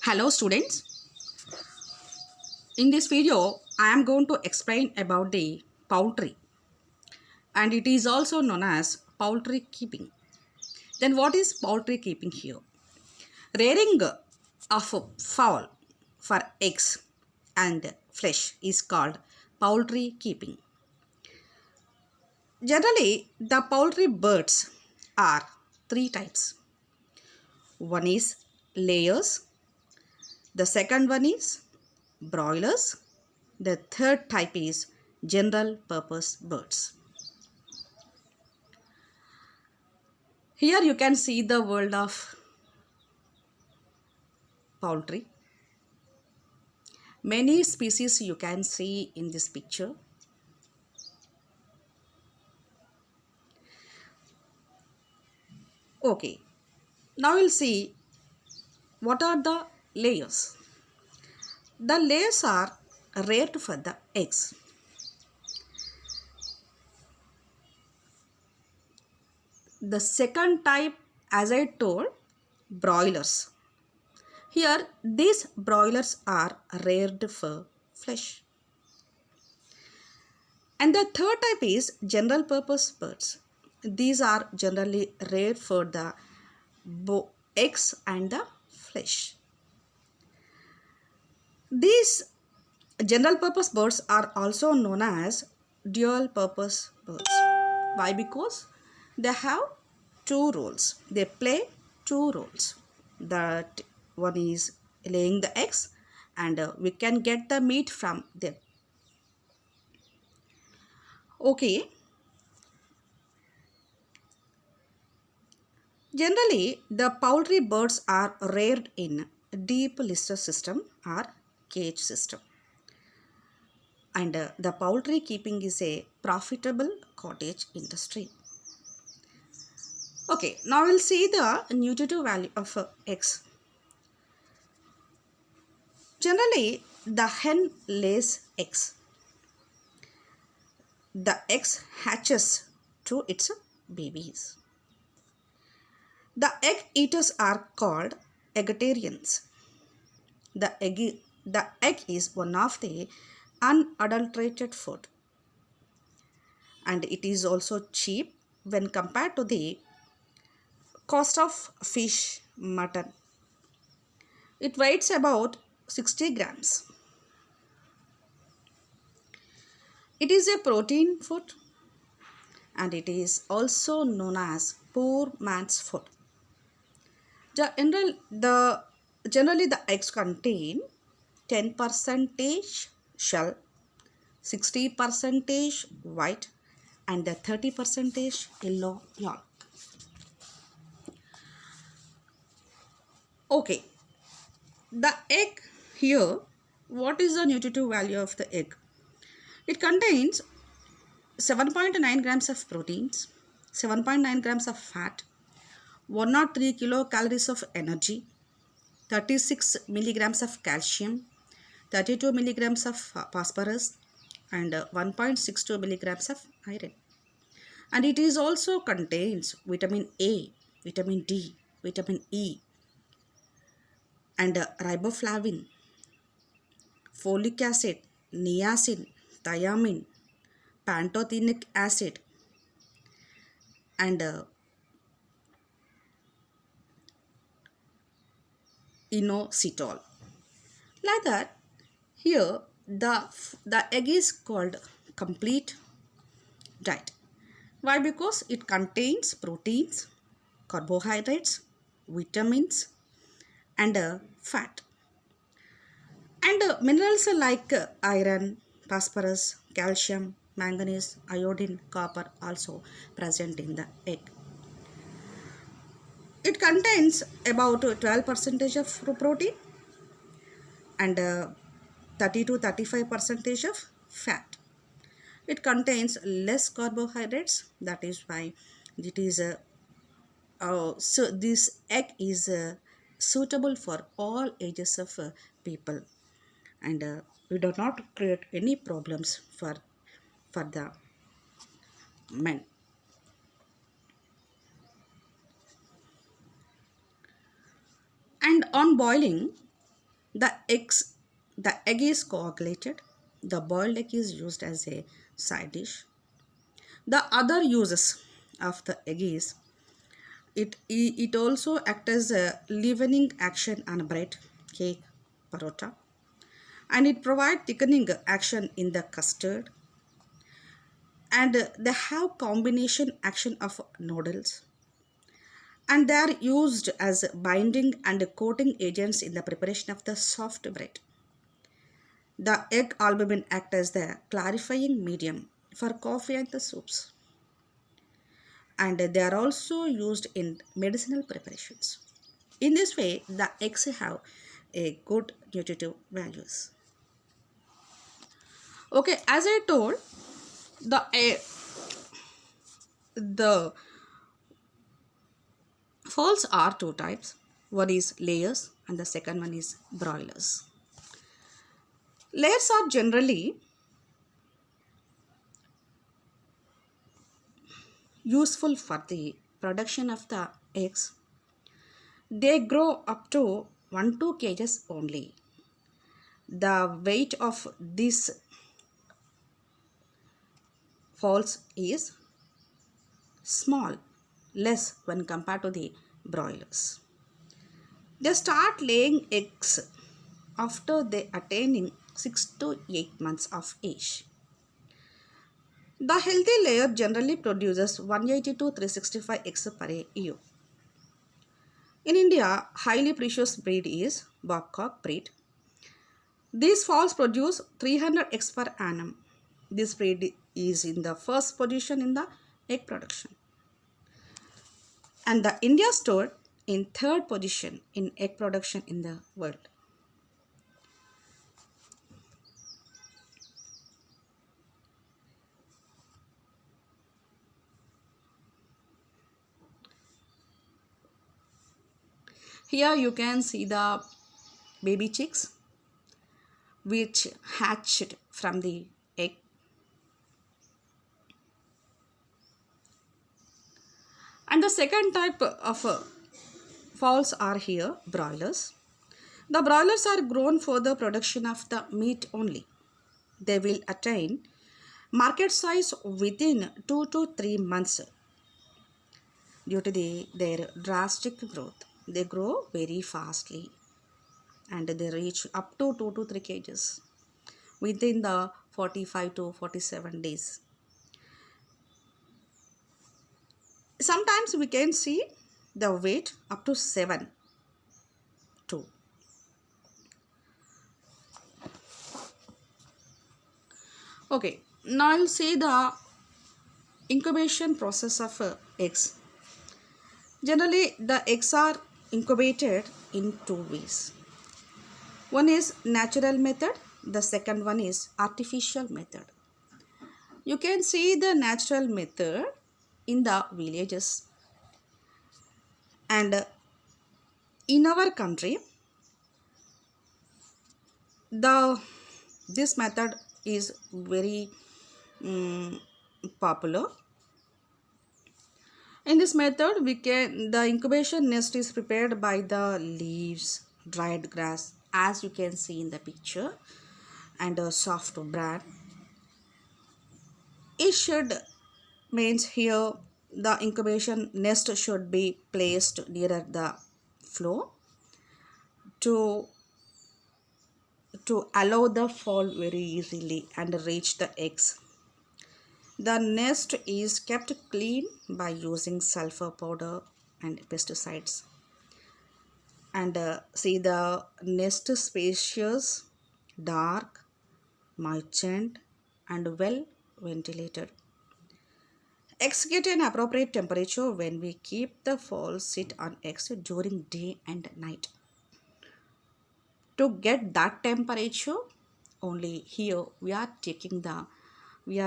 Hello students, in this video I am going to explain about the poultry and it is also known as poultry keeping. Then what is poultry keeping here? Rearing of a fowl for eggs and flesh is called poultry keeping. Generally the poultry birds are three types. One is layers, the second one is broilers. The third type is general purpose birds. Here you can see the world of poultry. Many species you can see in this picture. Okay, now we'll see what are the layers. The layers are reared for the eggs. The second type, as I told, broilers. Here these broilers are reared for flesh. And the third type is general purpose birds. These are generally reared for the eggs and the flesh. These general purpose birds are also known as dual purpose birds. Why? Because they have two roles. They play two roles. That one is laying the eggs and we can get the meat from them. Okay. Generally, the poultry birds are reared in deep lister system or cage system. And the poultry keeping is a profitable cottage industry. Okay, now we'll see the nutritive value of eggs. Generally, the hen lays eggs. The eggs hatches to its babies. The egg eaters are called eggetarians. The egg is one of the unadulterated food and it is also cheap when compared to the cost of fish, mutton. It weighs about 60 grams. It is a protein food and it is also known as poor man's food. Generally, the eggs contain 10% shell, 60% white and the 30% yellow yolk. Okay, the egg here, what is the nutritive value of the egg? It contains 7.9 grams of proteins, 7.9 grams of fat, 103 kilocalories of energy, 36 milligrams of calcium, 32 milligrams of phosphorus and 1.62 milligrams of iron. And it is also contains vitamin A, vitamin D, vitamin E and riboflavin, folic acid, niacin, thiamine, pantothenic acid and inositol. Like that, here the egg is called complete diet. Why? Because it contains proteins, carbohydrates, vitamins and fat and minerals like iron, phosphorus, calcium, manganese, iodine, copper also present in the egg. It contains about 12% of protein and 30 to 35% of fat. It contains less carbohydrates. That is why it is so this egg is suitable for all ages of people and we do not create any problems for the men. And on boiling, The eggs, the egg is coagulated. The boiled egg is used as a side dish. The other uses of the egg is it also acts as a leavening action on bread, cake, parota, and it provides thickening action in the custard, and they have combination action of noodles, and they are used as binding and coating agents in the preparation of the soft bread. The egg albumin act as the clarifying medium for coffee and the soups, and they are also used in medicinal preparations. In this way, the eggs have a good nutritive values. Okay, as I told, the fowls are two types. One is layers and the second one is broilers. Layers are generally useful for the production of the eggs. They grow up to 1-2 kgs only. The weight of these fowls is small, less when compared to the broilers. They start laying eggs after they attaining 6 to 8 months of age. The healthy layer generally produces 180 to 365 eggs per year. In India, highly precious breed is Bobcock Breed. These fowls produce 300 eggs per annum. This breed is in the first position in the egg production. And the India stood in third position in egg production in the world. Here you can see the baby chicks which hatched from the egg. And the second type of fowls are here broilers. The broilers are grown for the production of the meat only. They will attain market size within 2 to 3 months due to their drastic growth. They grow very fastly and they reach up to 2 to 3 kgs within the 45 to 47 days. Sometimes we can see the weight up to 7 too. Okay, now I'll see the incubation process of eggs. Generally, the eggs are incubated in 2 ways. One is natural method, the second one is artificial method. You can see the natural method in the villages, and in our country this method is very popular. In this method, the incubation nest is prepared by the leaves, dried grass, as you can see in the picture, and a soft bran. It should means here the incubation nest should be placed nearer the floor to allow the fall very easily and reach the eggs. The nest is kept clean by using sulfur powder and pesticides. And see the nest spacious, dark, moistened, and well ventilated. Eggs get an appropriate temperature when we keep the fowls sit on eggs during day and night. To get that temperature, only here we are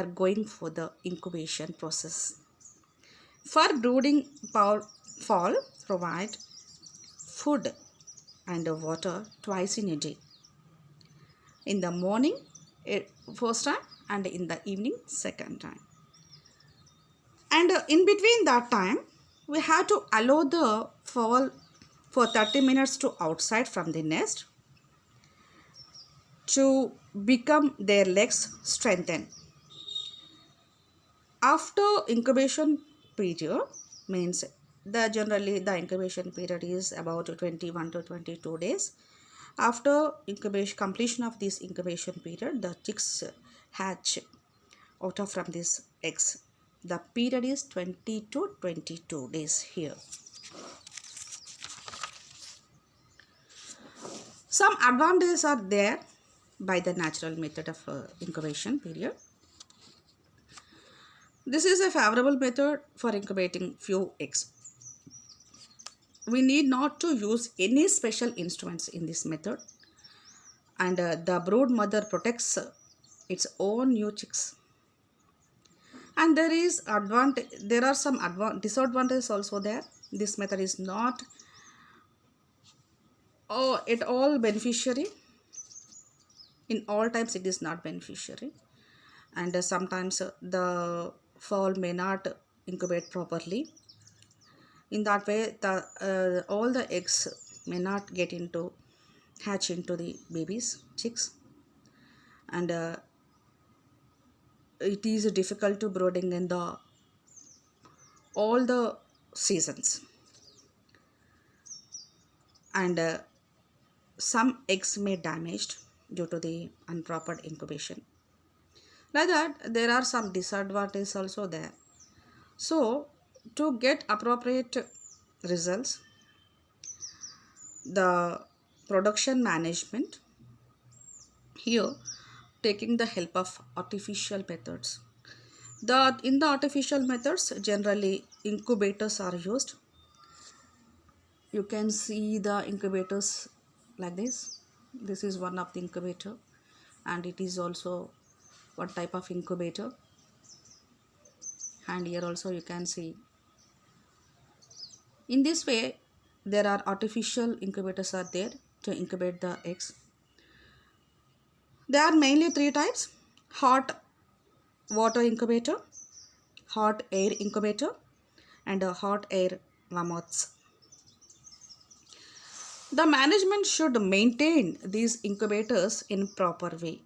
going for the incubation process. For brooding fowl provide food and water twice in a day. In the morning, first time, and in the evening, second time. And in between that time, we have to allow the fowl for 30 minutes to outside from the nest. to become their legs strengthen. After incubation period means generally the incubation period is about 21 to 22 days. After incubation completion of this incubation period, the chicks hatch out of from these eggs. The period is 20 to 22 days here. Some advantages are there by the natural method of incubation period. This is a favorable method for incubating few eggs. We need not to use any special instruments in this method, and the brood mother protects its own new chicks. And there are some disadvantages also there. This method is not at all beneficiary. In all times it is not beneficiary, and sometimes the fowl may not incubate properly. In that way, all the eggs may not hatch into the babies chicks, and it is difficult to brooding in all the seasons, and some eggs may damaged due to the improper incubation. Like that, there are some disadvantages also there. So to get appropriate results, the production management here taking the help of artificial methods. In the artificial methods, generally incubators are used. You can see the incubators like this. This is one of the incubator, and it is also one type of incubator. And here also you can see. In this way, there are artificial incubators are there to incubate the eggs. There are mainly three types: hot water incubator, hot air incubator, and a hot air mammoths. The management should maintain these incubators in proper way.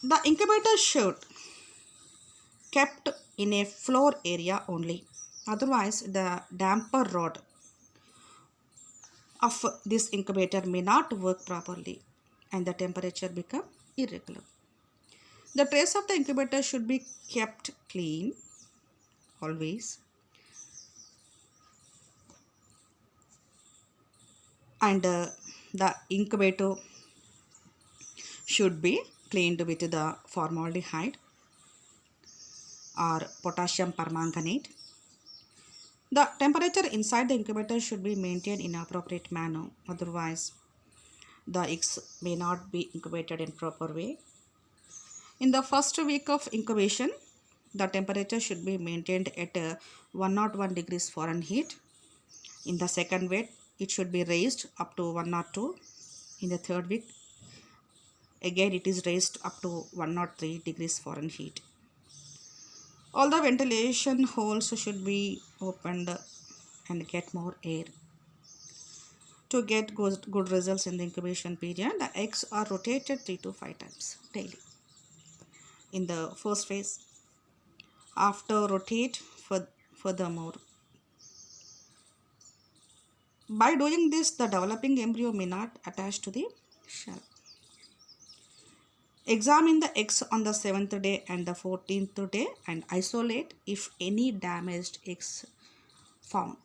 The incubator should kept in a floor area only. Otherwise, the damper rod of this incubator may not work properly and the temperature become irregular. The trays of the incubator should be kept clean always, and the incubator should be cleaned with the formaldehyde or potassium permanganate. The temperature inside the incubator should be maintained in appropriate manner, otherwise the eggs may not be incubated in proper way. In the first week of incubation, the temperature should be maintained at 101 degrees Fahrenheit. In the second week, it should be raised up to 102. In the third week, again it is raised up to 103 degrees Fahrenheit. All the ventilation holes should be opened and get more air. To get good results in the incubation period, the eggs are rotated 3 to 5 times daily. In the first phase, after rotate furthermore. By doing this, the developing embryo may not attach to the shell. Examine the eggs on the 7th day and the 14th day and isolate if any damaged eggs found.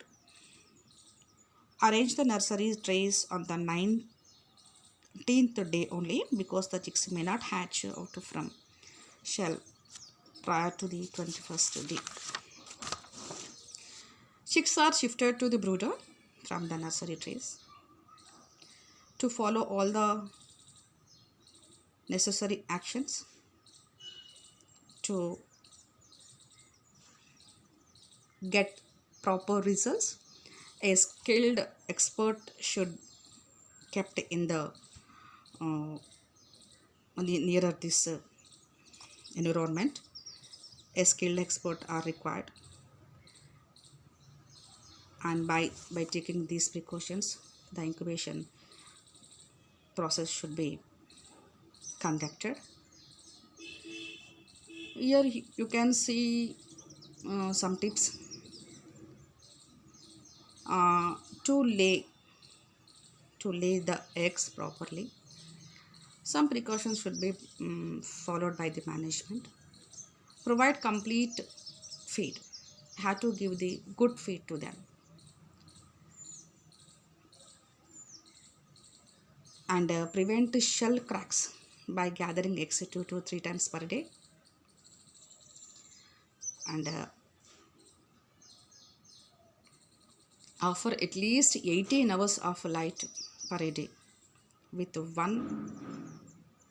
Arrange the nursery trays on the 19th day only, because the chicks may not hatch out from shell prior to the 21st day. Chicks are shifted to the brooder from the nursery trays. To follow all the necessary actions to get proper results, a skilled expert should kept in the nearer this environment. A skilled expert are required, and by taking these precautions, the incubation process should be conducted. Here you can see some tips uh, to lay the eggs properly. Some precautions should be followed by the management. Provide complete feed. Have to give the good feed to them. And prevent the shell cracks by gathering eggs 2 to 3 times per day. And offer at least 18 hours of light per day with one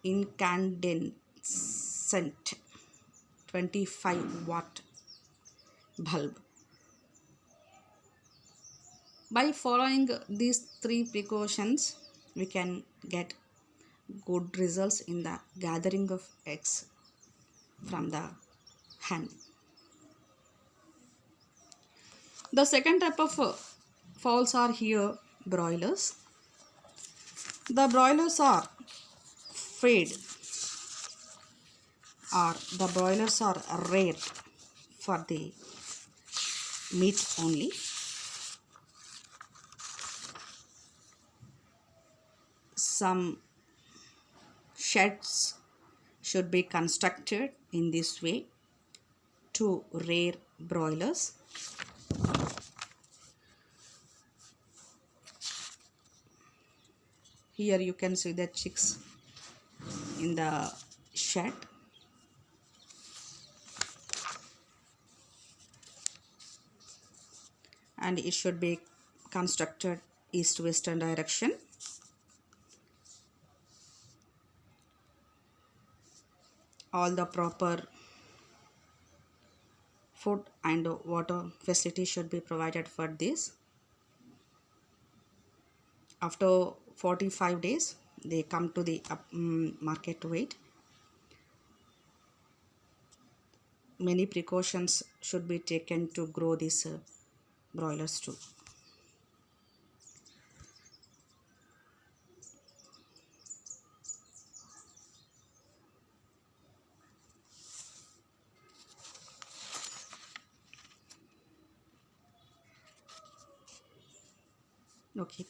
incandescent 25-watt bulb. By following these 3 precautions, we can get good results in the gathering of eggs from the hen. The second type of fowls are here broilers. The broilers are fed or the broilers are reared for the meat only. Some sheds should be constructed in this way to rear broilers. Here you can see the chicks in the shed. And it should be constructed east-western direction. All the proper food and water facilities should be provided for this. After 45 days, they come to the market weight. Many precautions should be taken to grow these broilers too. Okay.